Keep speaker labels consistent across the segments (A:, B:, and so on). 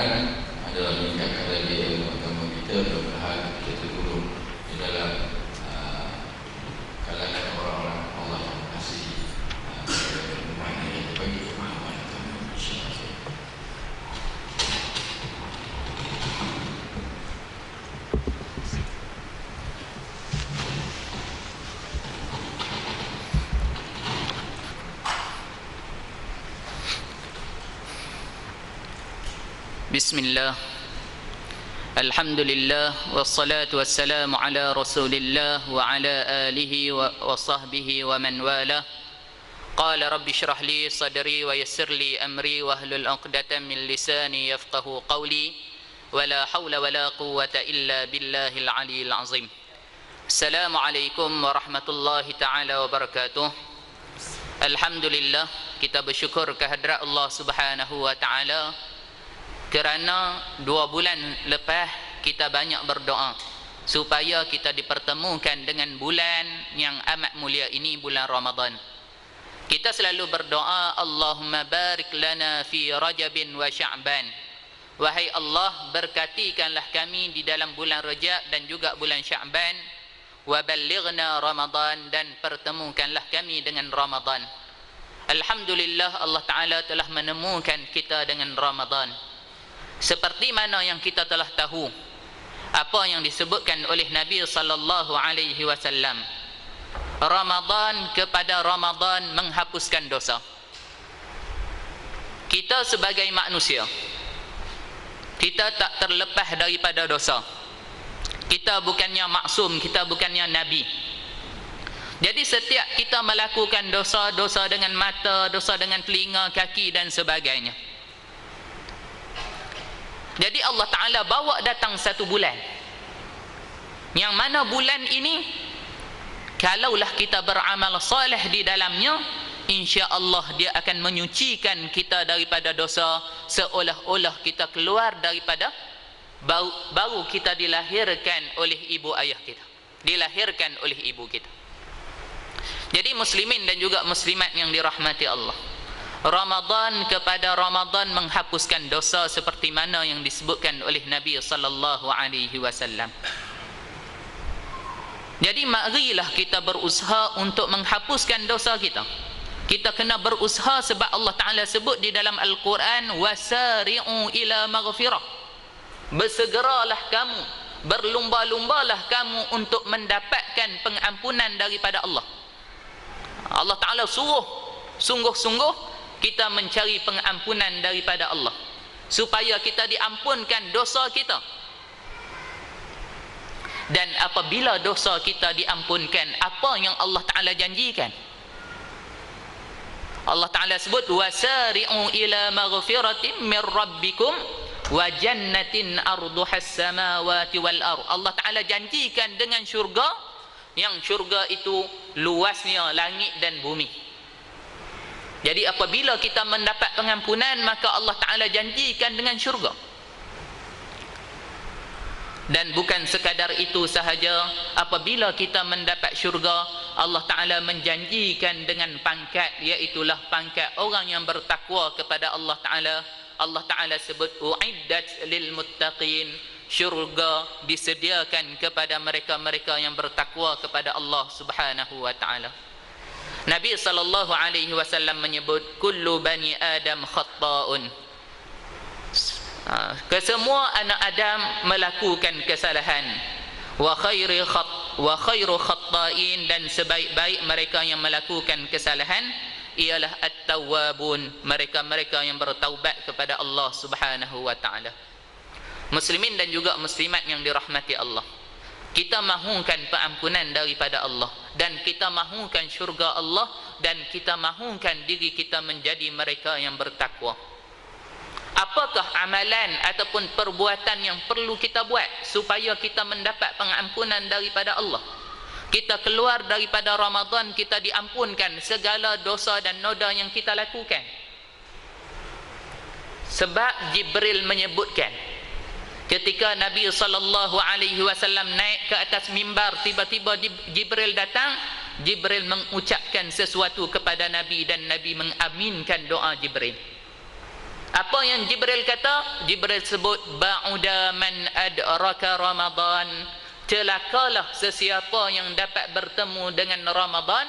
A: Al-Quran adalah meningkatkan darjah ilmu agama kita. Mudah-mudahan kita tergolong di dalam kalangan orang-orang Allah yang mengasihi umat yang bagi pemahaman agama.
B: Bismillah, alhamdulillah, wassalatu wassalamu ala rasulillah wa ala alihi wa sahbihi wa man wala. Qala rabbi shrah li sadri wa yassir li amri wa hlul 'uqdatam min lisani yafqahu qawli wa la hawla wa la quwwata illa billahil aliyyil azim. Assalamualaikum warahmatullahi taala wabarakatuh. Alhamdulillah, kita bersyukur kehadrat Allah Subhanahu wa taala kerana 2 bulan lepas kita banyak berdoa supaya kita dipertemukan dengan bulan yang amat mulia ini, bulan Ramadan. Kita selalu berdoa, Allahumma barik lana fi Rajabin wa Sya'ban. Wahai Allah, berkatikanlah kami di dalam bulan Rajab dan juga bulan Sya'ban. Wa ballighna Ramadan, dan pertemukanlah kami dengan Ramadan. Alhamdulillah, Allah Ta'ala telah menemukan kita dengan Ramadan. Seperti mana yang kita telah tahu apa yang disebutkan oleh Nabi sallallahu alaihi wasallam, Ramadan kepada Ramadan menghapuskan dosa. Kita sebagai manusia, kita tak terlepas daripada dosa. Kita bukannya maksum, kita bukannya nabi. Jadi setiap kita melakukan dosa dengan mata, dosa dengan telinga, kaki dan sebagainya. Jadi Allah Ta'ala bawa datang satu bulan, yang mana bulan ini kalaulah kita beramal soleh di dalamnya, insya Allah dia akan menyucikan kita daripada dosa, seolah-olah kita keluar daripada baru kita dilahirkan oleh ibu ayah kita, dilahirkan oleh ibu kita. Jadi muslimin dan juga muslimat yang dirahmati Allah, Ramadan kepada Ramadan menghapuskan dosa seperti mana yang disebutkan oleh Nabi sallallahu alaihi wasallam. Jadi marilah kita berusaha untuk menghapuskan dosa kita. Kita kena berusaha sebab Allah Ta'ala sebut di dalam Al-Quran, wasari'u ila maghfirah. Bersegeralah kamu, berlumba-lumbalah kamu untuk mendapatkan pengampunan daripada Allah. Allah Ta'ala suruh sungguh-sungguh kita mencari pengampunan daripada Allah supaya kita diampunkan dosa kita. Dan apabila dosa kita diampunkan, apa yang Allah Ta'ala janjikan? Allah Ta'ala sebut, wasari'u ila maghfiratin min rabbikum wa jannatin arduhas samawati wal ard. Allah Ta'ala janjikan dengan syurga, yang syurga itu luasnya langit dan bumi. Jadi apabila kita mendapat pengampunan, maka Allah Ta'ala janjikan dengan syurga. Dan bukan sekadar itu sahaja, apabila kita mendapat syurga, Allah Ta'ala menjanjikan dengan pangkat, iaitulah pangkat orang yang bertakwa kepada Allah Ta'ala. Allah Ta'ala sebut, u'iddat lil muttaqin, syurga disediakan kepada mereka-mereka yang bertakwa kepada Allah Subhanahu wa Ta'ala. Nabi sallallahu alaihi wasallam menyebut, kullu bani Adam khatta'un. Kesemua anak Adam melakukan kesalahan. Wa khairu khatta'in, dan sebaik-baik mereka yang melakukan kesalahan ialah at-tawwabun, mereka-mereka yang bertaubat kepada Allah Subhanahu wa Ta'ala. Muslimin dan juga muslimat yang dirahmati Allah, kita mahukan pengampunan daripada Allah, dan kita mahukan syurga Allah, dan kita mahukan diri kita menjadi mereka yang bertakwa. Apakah amalan ataupun perbuatan yang perlu kita buat supaya kita mendapat pengampunan daripada Allah? Kita keluar daripada Ramadan, kita diampunkan segala dosa dan noda yang kita lakukan. Sebab Jibril menyebutkan, ketika Nabi sallallahu alaihi wasallam naik ke atas mimbar, tiba-tiba Jibril datang. Jibril mengucapkan sesuatu kepada Nabi, dan Nabi mengaminkan doa Jibril. Apa yang Jibril kata? Jibril sebut ba'uda man adraka Ramadan, celakalah sesiapa yang dapat bertemu dengan Ramadan,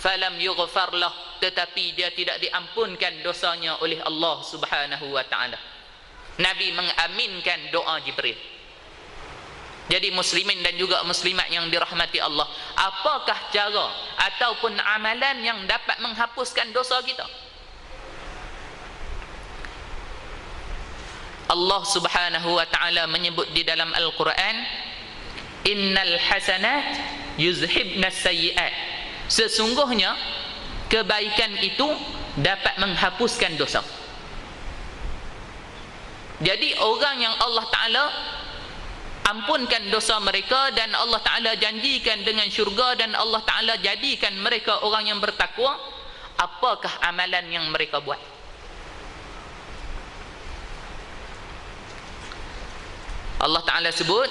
B: falam yughfar lah, tetapi dia tidak diampunkan dosanya oleh Allah Subhanahu wa taala. Nabi mengaminkan doa Jibril. Jadi muslimin dan juga muslimat yang dirahmati Allah, apakah cara ataupun amalan yang dapat menghapuskan dosa kita? Allah Subhanahu wa taala menyebut di dalam Al-Quran, innal hasanat yuzhibna sayyi'at, sesungguhnya kebaikan itu dapat menghapuskan dosa. Jadi orang yang Allah Ta'ala ampunkan dosa mereka dan Allah Ta'ala janjikan dengan syurga dan Allah Ta'ala jadikan mereka orang yang bertakwa, apakah amalan yang mereka buat? Allah Ta'ala sebut,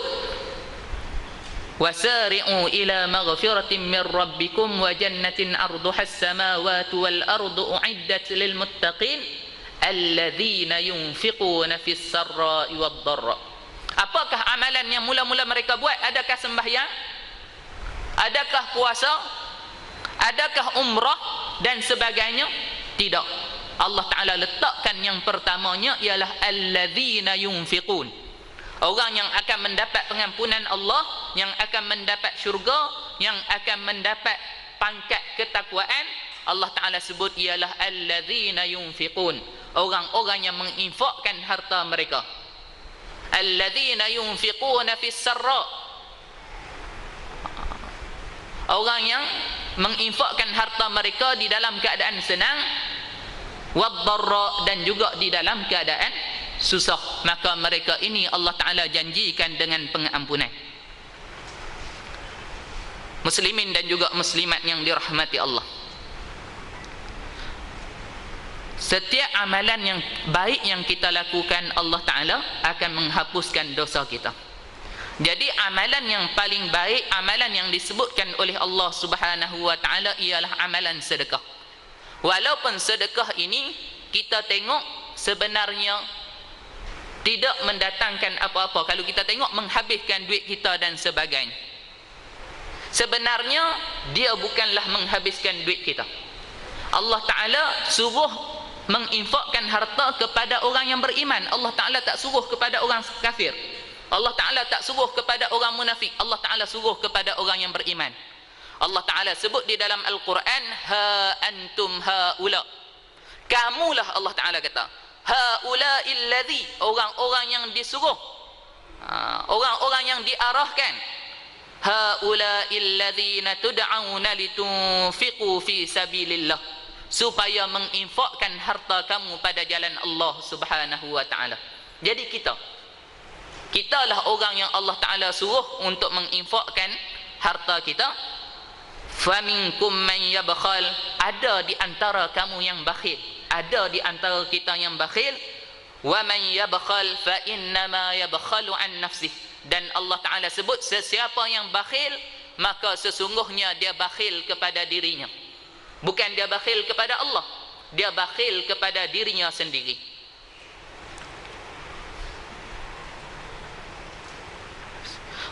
B: wasari'u ila maghfiratin min rabbikum wa jannatin arduha as-samawati wal ardu u'iddat lil muttaqin alladzina yunfiquna fis sarra'i wad dharra. Apakah amalan yang mula-mula mereka buat? Adakah sembahyang? Adakah puasa? Adakah umrah dan sebagainya? Tidak. Allah Ta'ala letakkan yang pertamanya ialah alladzina yunfiqun, orang yang akan mendapat pengampunan Allah, yang akan mendapat syurga, yang akan mendapat pangkat ketakwaan. Allah Ta'ala sebut ialah alladzina yunfiqun, orang-orang yang menginfakkan harta mereka. Alladzina yunfiquna fis sarra, orang yang menginfakkan harta mereka di dalam keadaan senang, wad dharra, dan juga di dalam keadaan susah, maka mereka ini Allah Ta'ala janjikan dengan pengampunan. Muslimin dan juga muslimat yang dirahmati Allah, setiap amalan yang baik yang kita lakukan, Allah Ta'ala akan menghapuskan dosa kita. Jadi amalan yang paling baik, amalan yang disebutkan oleh Allah Subhanahu wa Ta'ala ialah amalan sedekah. Walaupun sedekah ini kita tengok sebenarnya tidak mendatangkan apa-apa, kalau kita tengok menghabiskan duit kita dan sebagainya, sebenarnya dia bukanlah menghabiskan duit kita. Allah Ta'ala suruh menginfakkan harta kepada orang yang beriman. Allah Ta'ala tak suruh kepada orang kafir. Allah Ta'ala tak suruh kepada orang munafik. Allah Ta'ala suruh kepada orang yang beriman. Allah Ta'ala sebut di dalam Al-Quran, ha antum haula, kamulah, Allah Ta'ala kata, haula illadhi, orang-orang yang disuruh, orang-orang yang diarahkan, haula illadzina tud'auna litunfiqu fi sabilillah, supaya menginfakkan harta kamu pada jalan Allah Subhanahu wa Ta'ala. Jadi kitalah orang yang Allah Ta'ala suruh untuk menginfakkan harta kita. Faminkum man yabkhal, ada di antara kamu yang bakhil, ada di antara kita yang bakhil. Wa man yabkhal fa innama yabkhalu an nafsih, dan Allah Ta'ala sebut sesiapa yang bakhil, maka sesungguhnya dia bakhil kepada dirinya. Bukan dia bakhil kepada Allah, dia bakhil kepada dirinya sendiri.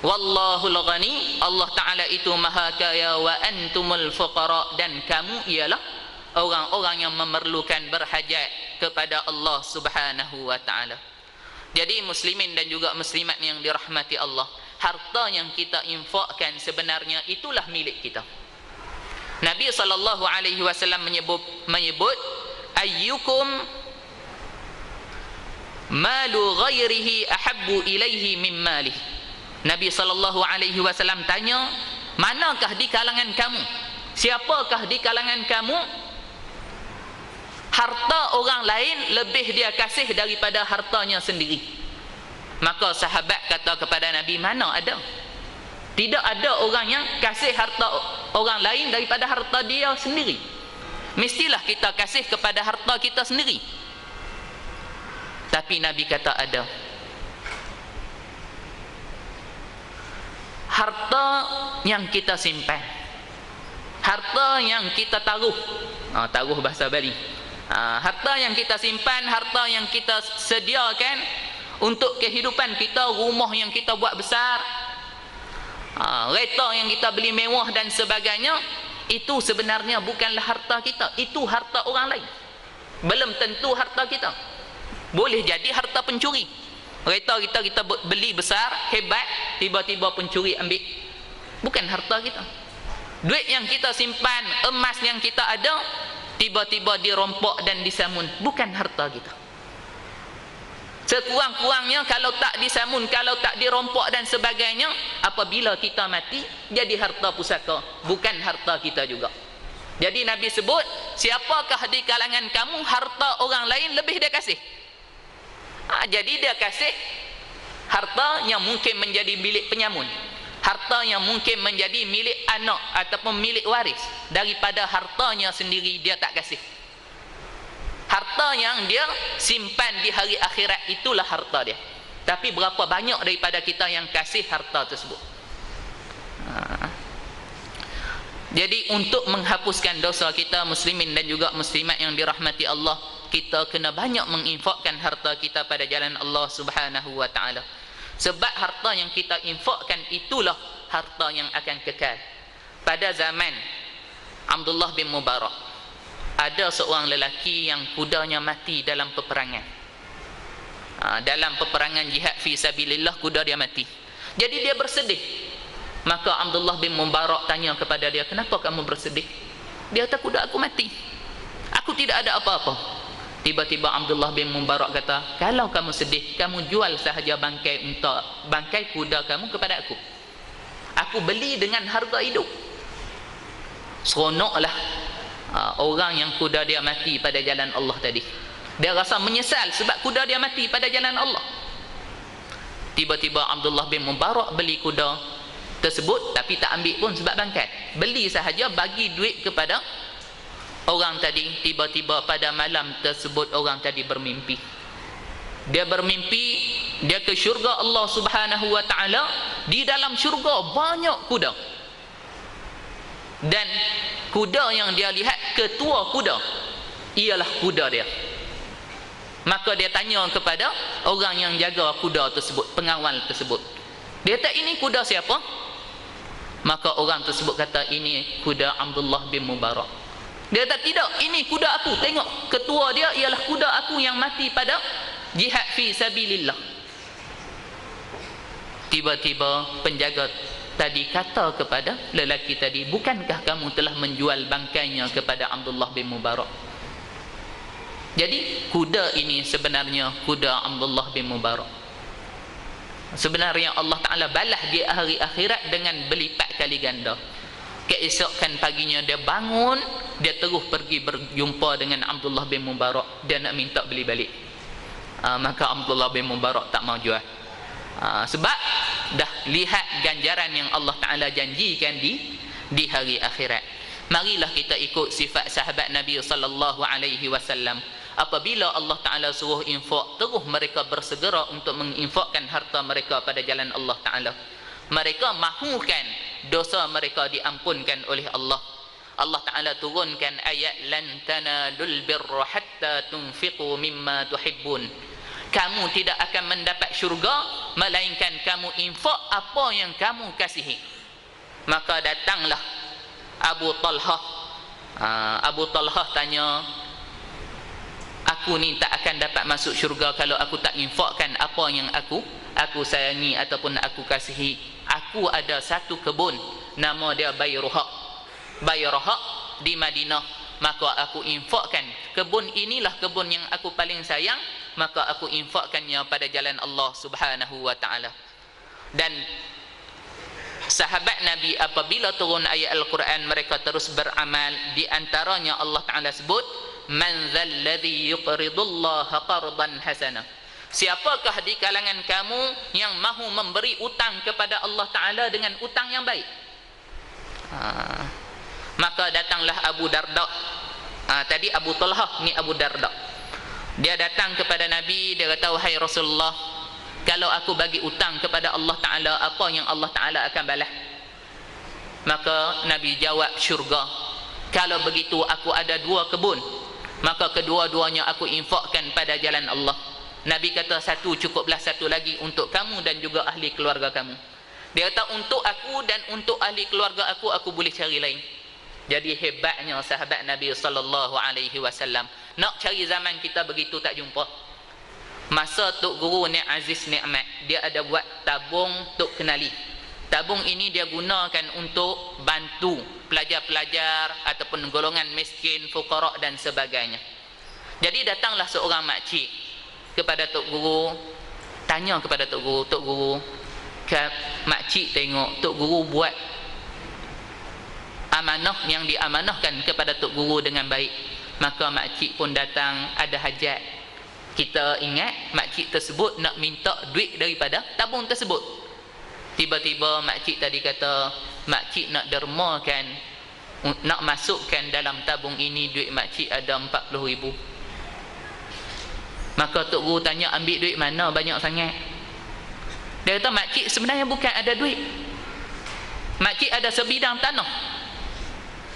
B: Wallahul ghani, Allah Ta'ala itu maha kaya, wa antumul fuqara, dan kamu ialah orang-orang yang memerlukan, berhajat kepada Allah Subhanahu wa Ta'ala. Jadi muslimin dan juga muslimat yang dirahmati Allah, harta yang kita infakkan sebenarnya itulah milik kita. Nabi SAW menyebut ayyukum malu ghairihi ahabbu ilaihi min malih. Nabi SAW tanya, manakah di kalangan kamu, siapakah di kalangan kamu harta orang lain lebih dia kasih daripada hartanya sendiri? Maka sahabat kata kepada Nabi, mana ada? Tidak ada orang yang kasih harta orang lain daripada harta dia sendiri. Mestilah kita kasih kepada harta kita sendiri. Tapi Nabi kata ada. Harta yang kita simpan, harta yang kita taruh, taruh bahasa Bali, Harta yang kita simpan, harta yang kita sediakan untuk kehidupan kita, rumah yang kita buat besar, kereta yang kita beli mewah dan sebagainya, itu sebenarnya bukanlah harta kita, itu harta orang lain. Belum tentu harta kita. Boleh jadi harta pencuri. Kereta kita beli besar, hebat, tiba-tiba pencuri ambil. Bukan harta kita. Duit yang kita simpan, emas yang kita ada, tiba-tiba dirompok dan disamun. Bukan harta kita. Sekurang-kurangnya kalau tak disamun, kalau tak dirompok dan sebagainya, apabila kita mati, jadi harta pusaka, bukan harta kita juga. Jadi Nabi sebut, siapakah di kalangan kamu harta orang lain lebih dia kasih? Jadi dia kasih harta yang mungkin menjadi milik penyamun, harta yang mungkin menjadi milik anak ataupun milik waris, daripada hartanya sendiri dia tak kasih. Harta yang dia simpan di hari akhirat, itulah harta dia. Tapi berapa banyak daripada kita yang kasih harta tersebut? Jadi untuk menghapuskan dosa kita, muslimin dan juga muslimat yang dirahmati Allah, kita kena banyak menginfakkan harta kita pada jalan Allah Subhanahu wa taala. Sebab harta yang kita infakkan itulah harta yang akan kekal. Pada zaman Abdullah bin Mubarak, ada seorang lelaki yang kudanya mati dalam peperangan. Dalam peperangan jihad fi sabilillah, kuda dia mati. Jadi dia bersedih. Maka Abdullah bin Mubarak tanya kepada dia, kenapa kamu bersedih? Dia kata, kuda aku mati, aku tidak ada apa-apa. Tiba-tiba Abdullah bin Mubarak kata, kalau kamu sedih, kamu jual sahaja bangkai kuda kamu kepada aku. Aku beli dengan harga hidup. Seronoklah orang yang kuda dia mati pada jalan Allah tadi. Dia rasa menyesal sebab kuda dia mati pada jalan Allah. Tiba-tiba Abdullah bin Mubarak beli kuda tersebut, tapi tak ambil pun sebab bangkai. Beli sahaja, bagi duit kepada orang tadi. Tiba-tiba pada malam tersebut orang tadi bermimpi. Dia bermimpi, dia ke syurga Allah Subhanahu wa taala. Di dalam syurga banyak kuda. Dan kuda yang dia lihat, ketua kuda ialah kuda dia. Maka dia tanya kepada orang yang jaga kuda tersebut, pengawal tersebut. Dia kata, ini kuda siapa? Maka orang tersebut kata, ini kuda Abdullah bin Mubarak. Dia kata, tidak, ini kuda aku. Tengok, ketua dia ialah kuda aku yang mati pada jihad fi sabilillah. Tiba-tiba penjaga tadi kata kepada lelaki tadi, bukankah kamu telah menjual bangkainya kepada Abdullah bin Mubarak? Jadi kuda ini sebenarnya kuda Abdullah bin Mubarak. Sebenarnya Allah Ta'ala balas di hari akhirat dengan berlipat kali ganda. Keesokan paginya dia bangun, dia terus pergi berjumpa dengan Abdullah bin Mubarak. Dia nak minta beli balik. Maka Abdullah bin Mubarak tak mau jual. Sebab dah lihat ganjaran yang Allah Ta'ala janjikan di hari akhirat. Marilah kita ikut sifat sahabat Nabi sallallahu alaihi wasallam. Apabila Allah Ta'ala suruh infak, terus mereka bersegera untuk menginfakkan harta mereka pada jalan Allah Ta'ala. Mereka mahukan dosa mereka diampunkan oleh Allah. Allah Ta'ala turunkan ayat, lan tanalul birra hatta tunfiqu mimma tuhibbun. Kamu tidak akan mendapat syurga melainkan kamu infak apa yang kamu kasihi. Maka datanglah Abu Talhah. Abu Talhah tanya, aku ni tak akan dapat masuk syurga kalau aku tak infakkan apa yang aku sayangi ataupun aku kasihi. Aku ada satu kebun, nama dia Bayruha di Madinah. Maka aku infakkan kebun inilah kebun yang aku paling sayang, maka aku infakkannya pada jalan Allah Subhanahu wa taala. Dan sahabat Nabi apabila turun ayat Al-Quran, mereka terus beramal. Di antaranya Allah Ta'ala sebut, man dzalladzi yuqridullaha qardan hasana. Siapakah di kalangan kamu yang mahu memberi utang kepada Allah Ta'ala dengan utang yang baik? Maka datanglah Abu Darda. Tadi Abu Talhah, ni Abu Darda. Dia datang kepada Nabi, dia kata, wahai Rasulullah, kalau aku bagi utang kepada Allah Ta'ala, apa yang Allah Ta'ala akan balas? Maka Nabi jawab, syurga. Kalau begitu aku ada dua kebun. maka kedua-duanya aku infakkan pada jalan Allah. Nabi kata satu cukuplah, satu lagi untuk kamu dan juga ahli keluarga kamu. Dia kata untuk aku dan untuk ahli keluarga aku boleh cari lain. Jadi hebatnya sahabat Nabi sallallahu alaihi wasallam. Nak cari zaman kita begitu tak jumpa. Masa Tok Guru Nek Aziz Nikmat, dia ada buat tabung Tok Kenali. Tabung ini dia gunakan untuk bantu pelajar-pelajar ataupun golongan miskin, fuqara dan sebagainya. Jadi datanglah seorang makcik kepada Tok Guru, tanya kepada Tok Guru, Tok Guru, makcik tengok Tok Guru buat amanah yang diamanahkan kepada Tok Guru dengan baik. Maka makcik pun datang, ada hajat. Kita ingat makcik tersebut nak minta duit daripada tabung tersebut. Tiba-tiba makcik tadi kata, makcik nak dermakan, nak masukkan dalam tabung ini duit makcik ada 40,000. Maka Tok Guru tanya, ambil duit mana banyak sangat? Dia kata makcik sebenarnya bukan ada duit, makcik ada sebidang tanah.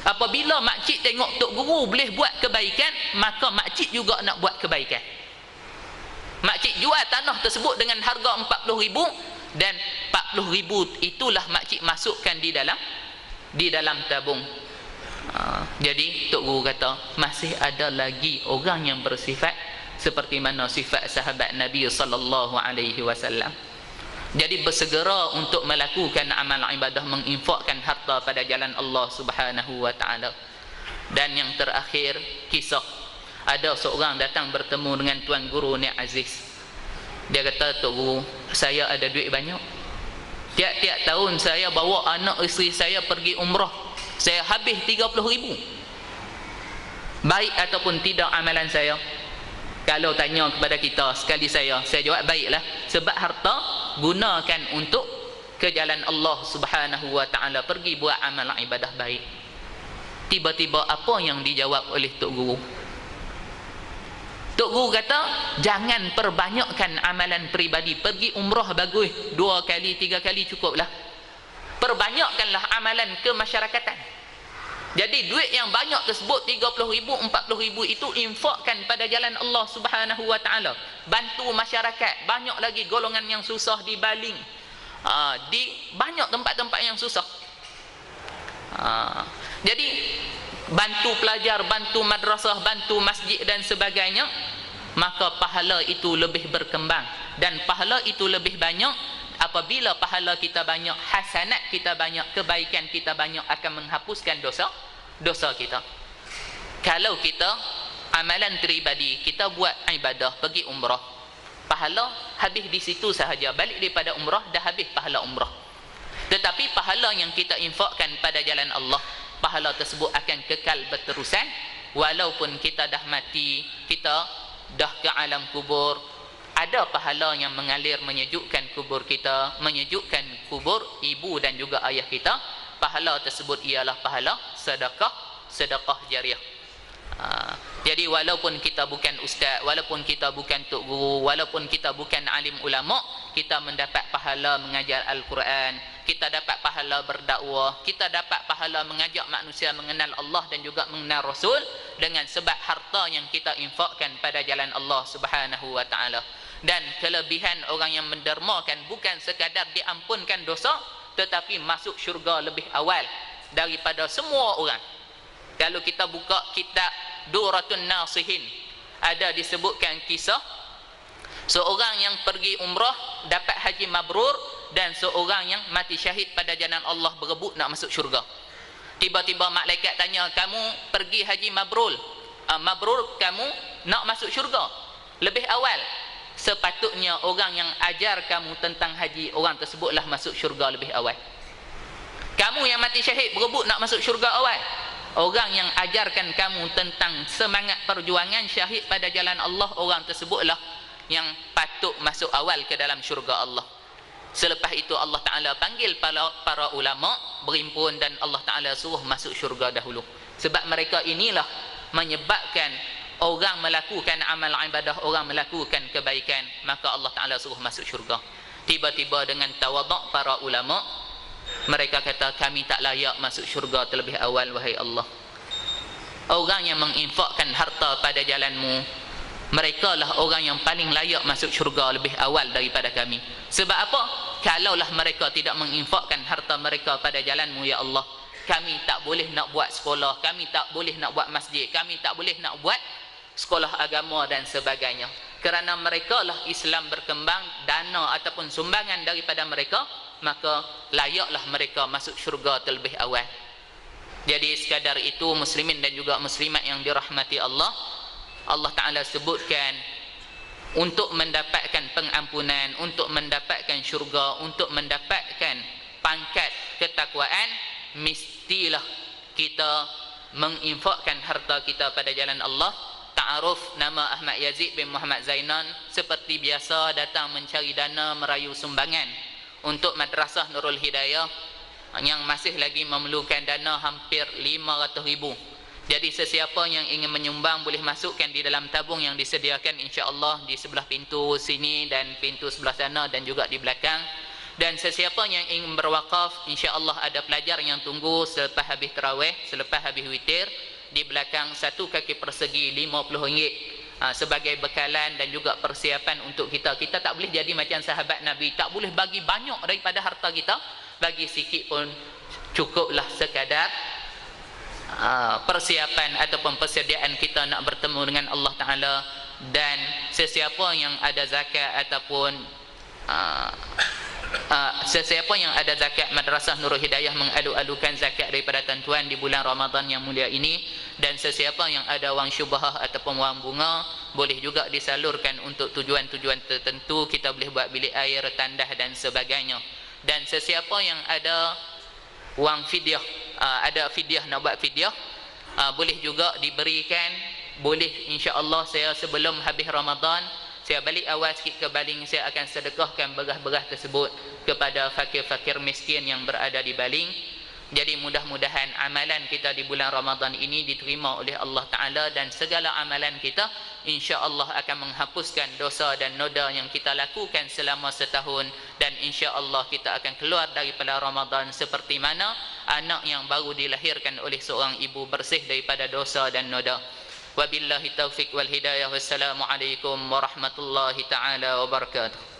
B: Apabila makcik tengok Tok Guru boleh buat kebaikan, maka makcik juga nak buat kebaikan. Makcik jual tanah tersebut dengan harga 40,000 dan 40,000 itulah makcik masukkan di dalam tabung. Jadi Tok Guru kata masih ada lagi orang yang bersifat seperti mana sifat sahabat Nabi sallallahu alaihi wasallam. Jadi bersegera untuk melakukan amal ibadah, menginfakkan harta pada jalan Allah Subhanahu wa taala. Dan yang terakhir, kisah ada seorang datang bertemu dengan Tuan Guru Nek Aziz. Dia kata, Tok Guru, saya ada duit banyak. Tiap-tiap tahun saya bawa anak isteri saya pergi umrah, saya habis 30,000. Baik ataupun tidak amalan saya? Kalau tanya kepada kita sekali saya jawab baiklah. Sebab harta gunakan untuk ke jalan Allah Subhanahu wa taala, pergi buat amal ibadah baik. Tiba-tiba apa yang dijawab oleh Tok Guru? Tok Guru kata, jangan perbanyakkan amalan peribadi. Pergi umrah bagus, 2 kali 3 kali cukuplah. Perbanyakkanlah amalan kemasyarakatan. Jadi duit yang banyak tersebut 30,000, 40,000 itu infakkan pada jalan Allah Subhanahu wa taala. Bantu masyarakat. Banyak lagi golongan yang susah di Baling. Di banyak tempat-tempat yang susah. Jadi bantu pelajar, bantu madrasah, bantu masjid dan sebagainya, maka pahala itu lebih berkembang dan pahala itu lebih banyak. Apabila pahala kita banyak, hasanat kita banyak, kebaikan kita banyak, akan menghapuskan dosa kita. Kalau kita amalan peribadi, kita buat ibadah, pergi umrah, pahala habis di situ sahaja. Balik daripada umrah dah habis pahala umrah. Tetapi pahala yang kita infakkan pada jalan Allah, pahala tersebut akan kekal berterusan. Walaupun kita dah mati, kita dah ke alam kubur, ada pahala yang mengalir menyejukkan kubur kita, menyejukkan kubur ibu dan juga ayah kita. Pahala tersebut ialah pahala sedekah jariah. Jadi walaupun kita bukan ustaz, walaupun kita bukan tok guru, walaupun kita bukan alim ulama, kita mendapat pahala mengajar Al-Quran, kita dapat pahala berdakwah, kita dapat pahala mengajak manusia mengenal Allah dan juga mengenal Rasul dengan sebab harta yang kita infakkan pada jalan Allah Subhanahu wa taala. Dan kelebihan orang yang mendermakan bukan sekadar diampunkan dosa, tetapi masuk syurga lebih awal daripada semua orang. Kalau kita buka kitab Duratun Nasihin, ada disebutkan kisah seorang yang pergi umrah dapat haji mabrur dan seorang yang mati syahid pada jalan Allah berebut nak masuk syurga. Tiba-tiba malaikat tanya, kamu pergi haji mabrur, kamu nak masuk syurga lebih awal. Sepatutnya orang yang ajar kamu tentang haji, orang tersebutlah masuk syurga lebih awal. Kamu yang mati syahid berebut nak masuk syurga awal, orang yang ajarkan kamu tentang semangat perjuangan syahid pada jalan Allah, orang tersebutlah yang patut masuk awal ke dalam syurga Allah. Selepas itu Allah Ta'ala panggil para ulama berhimpun dan Allah Ta'ala suruh masuk syurga dahulu. Sebab mereka inilah menyebabkan orang melakukan amal ibadah, orang melakukan kebaikan, maka Allah Ta'ala suruh masuk syurga. Tiba-tiba dengan tawaduk para ulama, mereka kata, kami tak layak masuk syurga terlebih awal wahai Allah. orang yang menginfakkan harta pada jalanmu, mereka lah orang yang paling layak masuk syurga lebih awal daripada kami. Sebab apa? Kalaulah mereka tidak menginfakkan harta mereka pada jalanmu ya Allah, kami tak boleh nak buat sekolah, kami tak boleh nak buat masjid, kami tak boleh nak buat sekolah agama dan sebagainya. Kerana mereka lah Islam berkembang, dana ataupun sumbangan daripada mereka, maka layaklah mereka masuk syurga terlebih awal. Jadi sekadar itu muslimin dan juga muslimat yang dirahmati Allah, Allah Ta'ala sebutkan untuk mendapatkan pengampunan, untuk mendapatkan syurga, untuk mendapatkan pangkat ketakwaan, mestilah kita menginfakkan harta kita pada jalan Allah. Ta'aruf nama Ahmad Yazid bin Muhammad Zainan, seperti biasa datang mencari dana merayu sumbangan untuk Madrasah Nurul Hidayah yang masih lagi memerlukan dana hampir 500,000. Jadi sesiapa yang ingin menyumbang boleh masukkan di dalam tabung yang disediakan insya-Allah di sebelah pintu sini dan pintu sebelah sana dan juga di belakang. Dan sesiapa yang ingin berwakaf, insya-Allah ada pelajar yang tunggu selepas habis tarawih, selepas habis witir, di belakang satu kaki persegi RM50 sebagai bekalan dan juga persiapan untuk kita. Kita tak boleh jadi macam sahabat Nabi, tak boleh bagi banyak daripada harta kita, bagi sikit pun cukuplah sekadar persiapan ataupun persediaan kita nak bertemu dengan Allah Ta'ala. Dan sesiapa yang ada zakat ataupun sesiapa yang ada zakat Madrasah Nurul Hidayah mengalu-alukan zakat daripada tuan-tuan di bulan Ramadan yang mulia ini, dan sesiapa yang ada wang syubhah ataupun wang bunga boleh juga disalurkan untuk tujuan-tujuan tertentu. Kita boleh buat bilik air, tandah dan sebagainya. Dan sesiapa yang ada wang fidyah, ada fidyah, nak buat fidyah, boleh juga diberikan. Boleh insya-Allah saya sebelum habis Ramadan, saya balik awal sikit ke Baling, saya akan sedekahkan beras-beras tersebut kepada fakir-fakir miskin yang berada di Baling. Jadi mudah-mudahan amalan kita di bulan Ramadan ini diterima oleh Allah Ta'ala, dan segala amalan kita insya-Allah akan menghapuskan dosa dan noda yang kita lakukan selama setahun, dan insya-Allah kita akan keluar daripada Ramadan seperti mana anak yang baru dilahirkan oleh seorang ibu, bersih daripada dosa dan noda. Wabillahi taufiq wal hidayah. Wassalamualaikum warahmatullahi taala wabarakatuh.